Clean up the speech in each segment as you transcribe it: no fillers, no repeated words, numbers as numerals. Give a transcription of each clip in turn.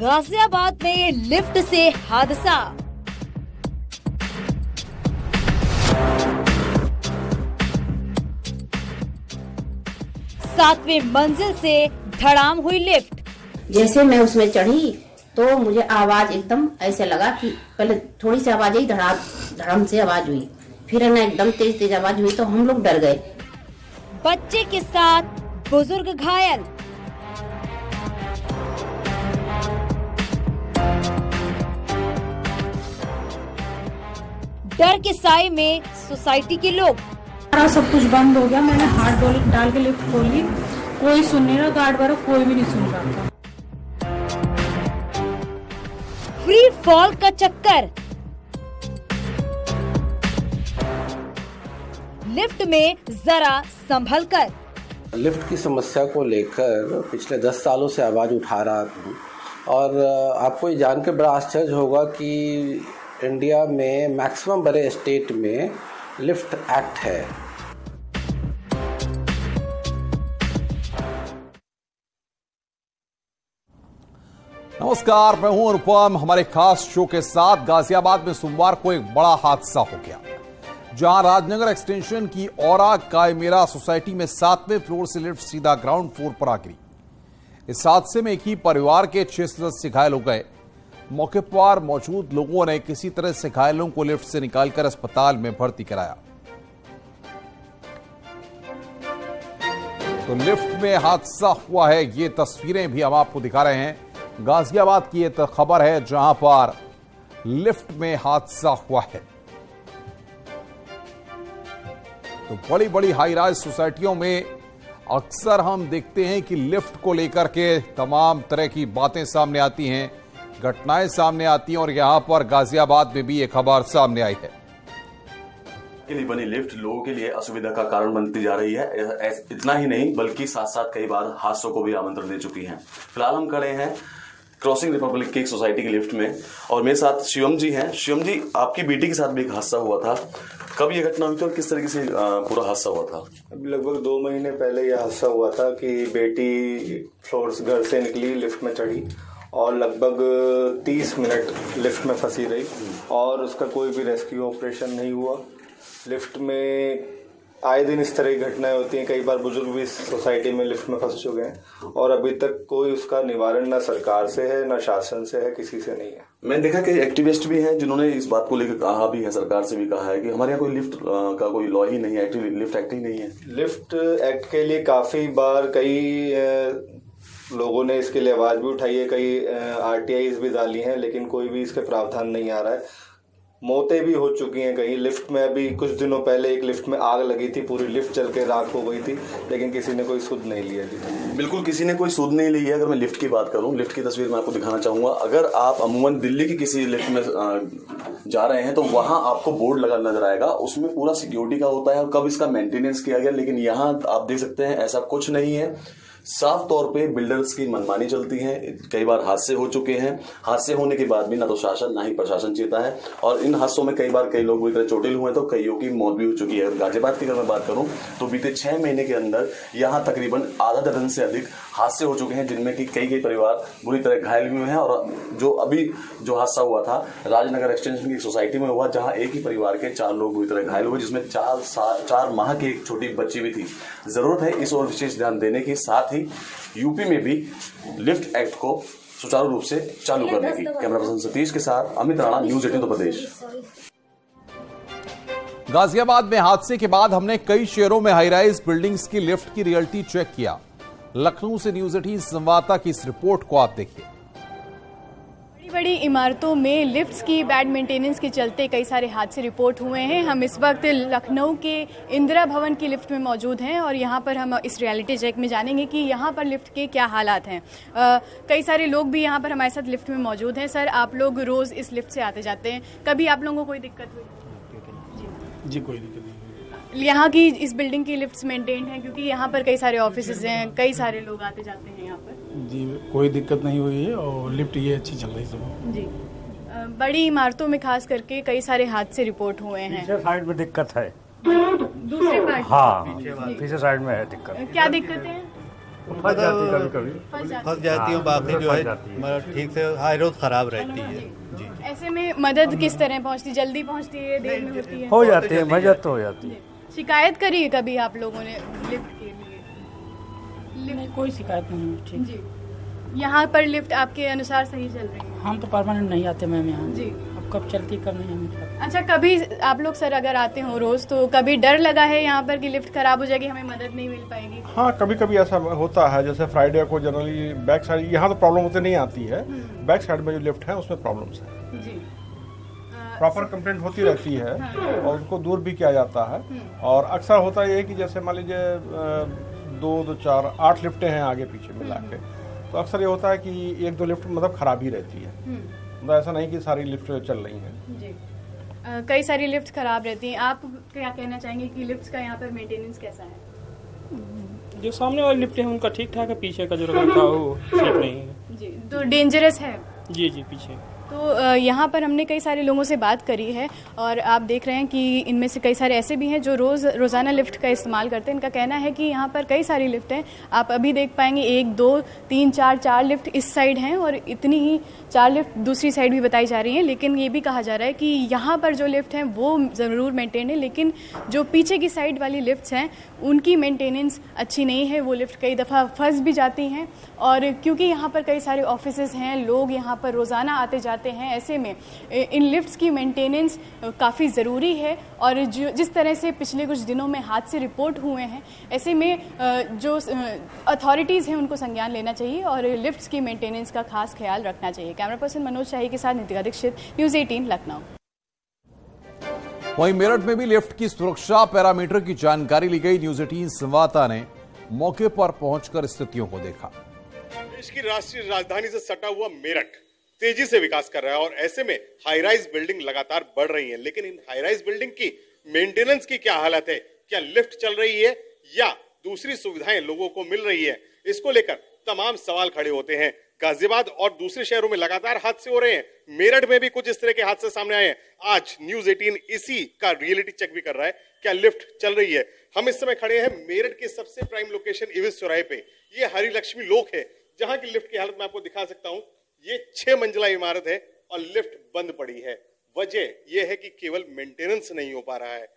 गाजियाबाद में लिफ्ट से हादसा। सातवीं मंजिल से धड़ाम हुई लिफ्ट। जैसे मैं उसमें चढ़ी तो मुझे आवाज एकदम ऐसे लगा कि पहले थोड़ी सी आवाज आई, धड़ाम से आवाज हुई, फिर है ना एकदम तेज तेज आवाज हुई तो हम लोग डर गए। बच्चे के साथ बुजुर्ग घायल। डर के साए में सोसाइटी के लोग। सारा सब कुछ बंद हो गया। मैंने हाथ डाल के लिफ्ट खोली, कोई सुन नहीं रहा, गार्ड वाला कोई भी नहीं सुन रहा था। फ्री फॉल का चक्कर। लिफ्ट में जरा संभल कर। लिफ्ट की समस्या को लेकर पिछले 10 सालों से आवाज़ उठा रहा हूँ और आपको ये जानकर बड़ा आश्चर्य होगा कि इंडिया में मैक्सिमम बड़े स्टेट में लिफ्ट एक्ट है। नमस्कार, मैं हूं अनुपम। हमारे खास शो के साथ गाजियाबाद में सोमवार को एक बड़ा हादसा हो गया, जहां राजनगर एक्सटेंशन की औरा कायमेरा सोसाइटी में 7वें फ्लोर से लिफ्ट सीधा ग्राउंड फ्लोर पर आ गिरी। इस हादसे में एक ही परिवार के 6 सदस्य घायल हो गए। मौके पर मौजूद लोगों ने किसी तरह से घायलों को लिफ्ट से निकालकर अस्पताल में भर्ती कराया। तो लिफ्ट में हादसा हुआ है, ये तस्वीरें भी हम आपको दिखा रहे हैं। गाजियाबाद की यह खबर है जहां पर लिफ्ट में हादसा हुआ है। तो बड़ी बड़ी हाई राइज सोसाइटियों में अक्सर हम देखते हैं कि लिफ्ट को लेकर के तमाम तरह की बातें सामने आती हैं, घटनाएं सामने आती हैं और यहां पर गाजियाबाद में भी एक खबर सामने आई है। के लिए बनी लिफ्ट लोगों के लिए असुविधा का कारण बनती जा रही है। इतना ही नहीं बल्कि साथ साथ कई बार हादसों को भी आमंत्रण दे चुकी है। फिलहाल हम खड़े हैं क्रॉसिंग रिपब्लिक की एक सोसाइटी की लिफ्ट में और मेरे साथ शिवम जी हैं। शिवम जी, आपकी बेटी के साथ भी एक हादसा हुआ था, कब ये घटना हुई थी और किस तरीके से पूरा हादसा हुआ था? लगभग 2 महीने पहले यह हादसा हुआ था कि बेटी फ्लोर घर से निकली, लिफ्ट में चढ़ी और लगभग 30 मिनट लिफ्ट में फंसी रही और उसका कोई भी रेस्क्यू ऑपरेशन नहीं हुआ। लिफ्ट में आए दिन इस तरह की घटनाएं होती हैं। कई बार बुजुर्ग भी इस सोसाइटी में लिफ्ट में फंस चुके हैं और अभी तक कोई उसका निवारण ना सरकार से है ना शासन से है, किसी से नहीं है। मैंने देखा कि एक्टिविस्ट भी हैं जिन्होंने इस बात को लेकर कहा भी है, सरकार से भी कहा है कि हमारे यहाँ कोई लिफ्ट का कोई लॉ ही नहीं है, लिफ्ट एक्ट ही नहीं है। लिफ्ट एक्ट के लिए काफी बार कई लोगों ने इसके लिए आवाज भी उठाई है, कई RTIs भी डाली हैं, लेकिन कोई भी इसके प्रावधान नहीं आ रहा है। मौतें भी हो चुकी हैं कहीं लिफ्ट में। अभी कुछ दिनों पहले एक लिफ्ट में आग लगी थी, पूरी लिफ्ट जल के राख हो गई थी, लेकिन किसी ने कोई सुध नहीं लिया थी। बिल्कुल किसी ने कोई सुध नहीं ली है। अगर मैं लिफ्ट की बात करूं, लिफ्ट की तस्वीर मैं आपको दिखाना चाहूंगा। अगर आप अमूमन दिल्ली की किसी लिफ्ट में जा रहे हैं तो वहां आपको बोर्ड लगा नजर आएगा, उसमें पूरा सिक्योरिटी का होता है और कब इसका मेंटेनेंस किया गया, लेकिन यहाँ आप देख सकते हैं ऐसा कुछ नहीं है। साफ तौर पे बिल्डर्स की मनमानी चलती है। कई बार हादसे हो चुके हैं, हादसे होने के बाद भी ना तो शासन ना ही प्रशासन चेता है और इन हादसों में कई बार कई लोग बुरी तरह चोटिल हुए तो कईयों की मौत भी हो चुकी है। गाजियाबाद की अगर मैं बात करूं तो बीते 6 महीने के अंदर यहाँ तकरीबन आधा दर्जन से अधिक हादसे हो चुके हैं, जिनमें कि कई परिवार बुरी तरह घायल भी हुए हैं। और जो हादसा हुआ था राजनगर एक्सटेंशन की सोसाइटी में हुआ, जहां एक ही परिवार के 4 लोग बुरी तरह घायल हुए, जिसमें 4 माह की एक छोटी बच्ची भी थी। जरूरत है इस ओर विशेष ध्यान देने की, साथ ही यूपी में भी लिफ्ट एक्ट को सुचारू रूप से चालू करने की। कैमरा पर्सन सतीश के साथ अमित राणा, न्यूज 18 उत्तर प्रदेश। गाजियाबाद में हादसे के बाद हमने कई शहरों में हाई राइज बिल्डिंग्स की लिफ्ट की रियलिटी चेक किया। लखनऊ से न्यूज 18 संवाददाता की इस रिपोर्ट को आप देखिए। बड़ी इमारतों में लिफ्ट्स की बैड मेंटेनेंस के चलते कई सारे हादसे रिपोर्ट हुए हैं। हम इस वक्त लखनऊ के इंदिरा भवन की लिफ्ट में मौजूद हैं और यहाँ पर हम इस रियलिटी चेक में जानेंगे कि यहाँ पर लिफ्ट के क्या हालात हैं। कई सारे लोग भी यहाँ पर हमारे साथ लिफ्ट में मौजूद हैं। सर, आप लोग रोज़ इस लिफ्ट से आते जाते हैं, कभी आप लोगों को कोई दिक्कत हुई? जी कोई दिक्कत नहीं। यहाँ की इस बिल्डिंग की लिफ्ट्स मेंटेन्ड हैं क्योंकि यहाँ पर कई सारे ऑफिसेज हैं, कई सारे लोग आते जाते हैं यहाँ पर? जी कोई दिक्कत नहीं हुई है और लिफ्ट ये अच्छी चल रही सब। जी, बड़ी इमारतों में खास करके कई सारे हादसे रिपोर्ट हुए हैं। पीछे साइड में दिक्कत है। दूसरे पार्ट? हाँ, पीछे साइड में है दिक्कत। क्या दिक्कतें हैं? फंस जाती कभी कभी फंस जाती हूँ, बाकी जो है मतलब ठीक से हर रोज खराब रहती है जी। ऐसे में मदद किस तरह पहुंचती, जल्दी पहुंचती है, देर में होती है? हो जाती है, मदद तो हो जाती है। शिकायत करी है कभी आप लोगों ने लिफ्ट के लिए? नहीं, कोई शिकायत नहीं है। ठीक जी, यहाँ पर लिफ्ट आपके अनुसार सही चल रही है? हम तो परमानेंट नहीं आते मैम यहाँ जी। अब कब चलती कब नहीं हमें पता। अच्छा, कभी आप लोग सर अगर आते हो रोज तो कभी डर लगा है यहाँ पर कि लिफ्ट खराब हो जाएगी, हमें मदद नहीं मिल पाएगी? हाँ, कभी कभी ऐसा होता है। जैसे फ्राइडे को जनरली बैक साइड, यहाँ तो प्रॉब्लम होते नहीं आती है, बैक साइड में जो लिफ्ट है उसमें प्रॉब्लम्स है जी। प्रॉपर कंप्लेंट होती रहती है और उसको दूर भी किया जाता है। और अक्सर होता ये है कि जैसे मान लीजिए 2, 4, 8 लिफ्टें हैं आगे पीछे मिला के, तो अक्सर ये होता है कि 1-2 लिफ्ट मतलब खराब ही रहती है, मतलब ऐसा नहीं कि सारी लिफ्ट चल रही हैं जी। कई सारी लिफ्ट खराब रहती हैं। आप क्या कहना चाहेंगे कि लिफ्ट का यहाँ पर मेंटेनेंस कैसा है? जो सामने वाली लिफ्ट है उनका ठीक ठाक है, पीछे का जो रखा वो ठीक नहीं है जी। तो डेंजरस है? जी जी, पीछे। तो यहाँ पर हमने कई सारे लोगों से बात करी है और आप देख रहे हैं कि इनमें से कई सारे ऐसे भी हैं जो रोज़ाना लिफ्ट का इस्तेमाल करते हैं। इनका कहना है कि यहाँ पर कई सारी लिफ्ट हैं, आप अभी देख पाएंगे 1, 2, 3, 4 लिफ्ट इस साइड हैं और इतनी ही 4 लिफ्ट दूसरी साइड भी बताई जा रही हैं। लेकिन ये भी कहा जा रहा है कि यहाँ पर जो लिफ्ट हैं वो ज़रूर मेंटेन है, लेकिन जो पीछे की साइड वाली लिफ्ट्स हैं उनकी मेंटेनेंस अच्छी नहीं है। वो लिफ्ट कई दफ़ा फंस भी जाती हैं और क्योंकि यहाँ पर कई सारे ऑफिसेज हैं, लोग यहाँ पर रोज़ाना आते जाते हैं, ऐसे में इन लिफ्ट्स की मेंटेनेंस काफ़ी ज़रूरी है। और जिस तरह से पिछले कुछ दिनों में हादसे रिपोर्ट हुए हैं, ऐसे में जो अथॉरिटीज़ हैं उनको संज्ञान लेना चाहिए और लिफ्ट्स की मेंटेनेंस का खास ख्याल रखना चाहिए। कैमरा पर्सन मनोज शाही के साथ नितिका दीक्षित, न्यूज़ 18 लखनऊ। वहीं मेरठ में भी लिफ्ट की सुरक्षा पैरामीटर की जानकारी ली गई। न्यूज़ 18 संवाददाता ने मौके पर पहुंचकर स्थितियों को देखा। देश की राष्ट्रीय राजधानी से सटा हुआ मेरठ तेजी से विकास कर रहा है और ऐसे में हाई राइज बिल्डिंग लगातार बढ़ रही हैं, लेकिन इन हाई राइज बिल्डिंग की मेंटेनेंस की क्या हालत है? क्या लिफ्ट चल रही है या दूसरी सुविधाएं लोगों को मिल रही है? इसको लेकर तमाम सवाल खड़े होते हैं। गाजियाबाद और दूसरे शहरों में लगातार हादसे हो रहे हैं, मेरठ में भी कुछ इस तरह के हादसे सामने आए हैं। आज न्यूज़ 18 इसी का रियलिटी चेक भी कर रहा है, क्या लिफ्ट चल रही है। हम इस समय खड़े हैं मेरठ के सबसे प्राइम लोकेशन इविस चौराहे पे। ये हरी लक्ष्मी लोक है जहां की लिफ्ट की हालत मैं आपको दिखा सकता हूं। ये 6 मंजिला इमारत है और लिफ्ट बंद पड़ी है। वजह यह है कि केवल मेंटेनेंस नहीं हो पा रहा है।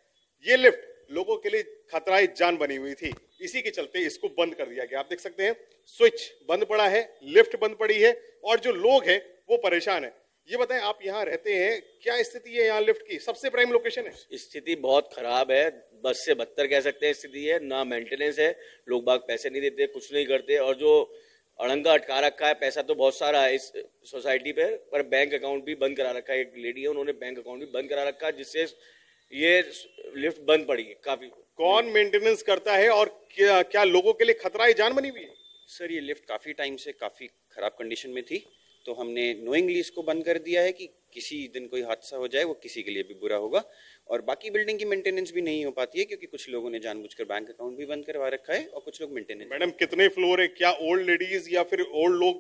ये लिफ्ट लोगों के लिए खतरा जान बनी हुई थी, इसी के चलते इसको बंद कर दिया गया। आप देख सकते हैं स्विच बंद पड़ा है, लिफ्ट बंद पड़ी है और जो लोग हैं वो परेशान है। ये बताएं, आप यहाँ रहते हैं, क्या स्थिति है यहाँ लिफ्ट की? सबसे प्राइम लोकेशन है। स्थिति बहुत खराब है, बस से बदतर कह सकते हैं स्थिति है। ना मेंटेनेंस है, लोग बाग पैसे नहीं देते, कुछ नहीं करते और जो अड़ंगा अटका रखा है, पैसा तो बहुत सारा है इस सोसाइटी पे, पर बैंक अकाउंट भी बंद करा रखा है। एक लेडी है, उन्होंने बैंक अकाउंट भी बंद करा रखा है, जिससे ये लिफ्ट बंद पड़ी है। काफी कौन मेंटेनेंस करता है और क्या लोगों के लिए खतरा जान बनी हुई है? सर, ये लिफ्ट काफी टाइम से काफी खराब कंडीशन में थी, तो हमने नोइंगली इसको बंद कर दिया है कि किसी दिन कोई हादसा हो जाए वो किसी के लिए भी बुरा होगा। और बाकी बिल्डिंग की मेंटेनेंस भी नहीं हो पाती है क्योंकि कुछ लोगों ने जानबूझकर बैंक अकाउंट भी बंद करवा रखा है और कुछ लोग मेंटेनेंस। मैडम, कितने फ्लोर है? क्या ओल्ड लेडीज या फिर ओल्ड लोग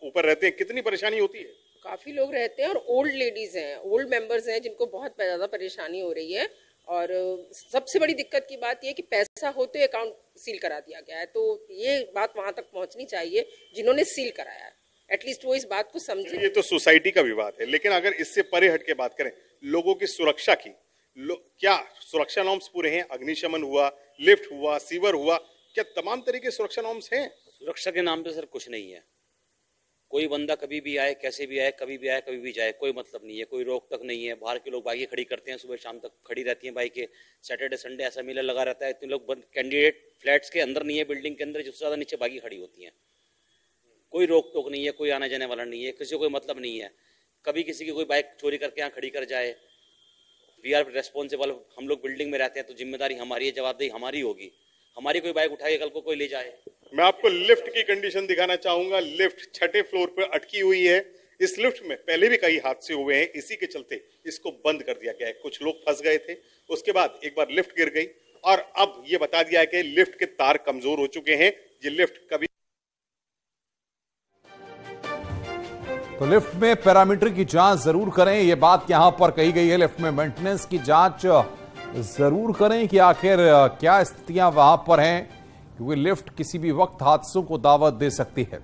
ऊपर रहते हैं? कितनी परेशानी होती है? काफी लोग रहते हैं और ओल्ड लेडीज हैं, ओल्ड मेंबर्स हैं जिनको बहुत ज्यादा परेशानी हो रही है। और सबसे बड़ी दिक्कत की बात यह कि पैसा होते तो अकाउंट सील करा दिया गया है, तो ये बात वहां तक पहुंचनी चाहिए जिन्होंने सील कराया है, एटलीस्ट वो इस बात को समझे। ये तो सोसाइटी का विवाद है, लेकिन अगर इससे परे हट के बात करें लोगों की सुरक्षा की, क्या सुरक्षा नॉर्म्स पूरे हैं? अग्निशमन हुआ, लिफ्ट हुआ, सीवर हुआ, क्या तमाम तरीके सुरक्षा नॉर्म्स हैं? सुरक्षा के नाम पे सर कुछ नहीं है। कोई बंदा कभी भी आए, कैसे भी आए, कभी भी आए, कभी भी जाए, कोई मतलब नहीं है, कोई रोक तक नहीं है। बाहर के लोग बाइकें खड़ी करते हैं, सुबह शाम तक खड़ी रहती हैं बाइकें। सैटरडे संडे ऐसा मेला लगा रहता है, इतने लोग कैंडिडेट फ्लैट्स के अंदर नहीं है, बिल्डिंग के अंदर जिससे ज्यादा नीचे बाइकें खड़ी होती हैं। कोई रोक टोक नहीं है, कोई आने जाने वाला नहीं है, किसी को कोई मतलब नहीं है। कभी किसी की कोई बाइक चोरी करके यहाँ खड़ी कर जाए, वी आर रेस्पॉन्सिबल। हम लोग बिल्डिंग में रहते हैं तो जिम्मेदारी हमारी है, जवाबदेही हमारी होगी। हमारी कोई बाइक उठाए कल को कोई ले जाए। मैं आपको लिफ्ट की कंडीशन दिखाना चाहूंगा। लिफ्ट 6ठे फ्लोर पर अटकी हुई है। इस लिफ्ट में पहले भी कई हादसे हुए हैं, इसी के चलते इसको बंद कर दिया गया है। कुछ लोग फंस गए थे, उसके बाद एक बार लिफ्ट गिर गई और अब ये बता दिया है कि लिफ्ट के तार कमजोर हो चुके हैं। ये लिफ्ट कभी तो लिफ्ट में पैरामीटर की जांच जरूर करें, यह बात यहां पर कही गई है। लिफ्ट में मेंटेनेंस की जांच जरूर करें कि आखिर क्या स्थितियां वहां पर हैं, क्योंकि लिफ्ट किसी भी वक्त हादसों को दावत दे सकती है।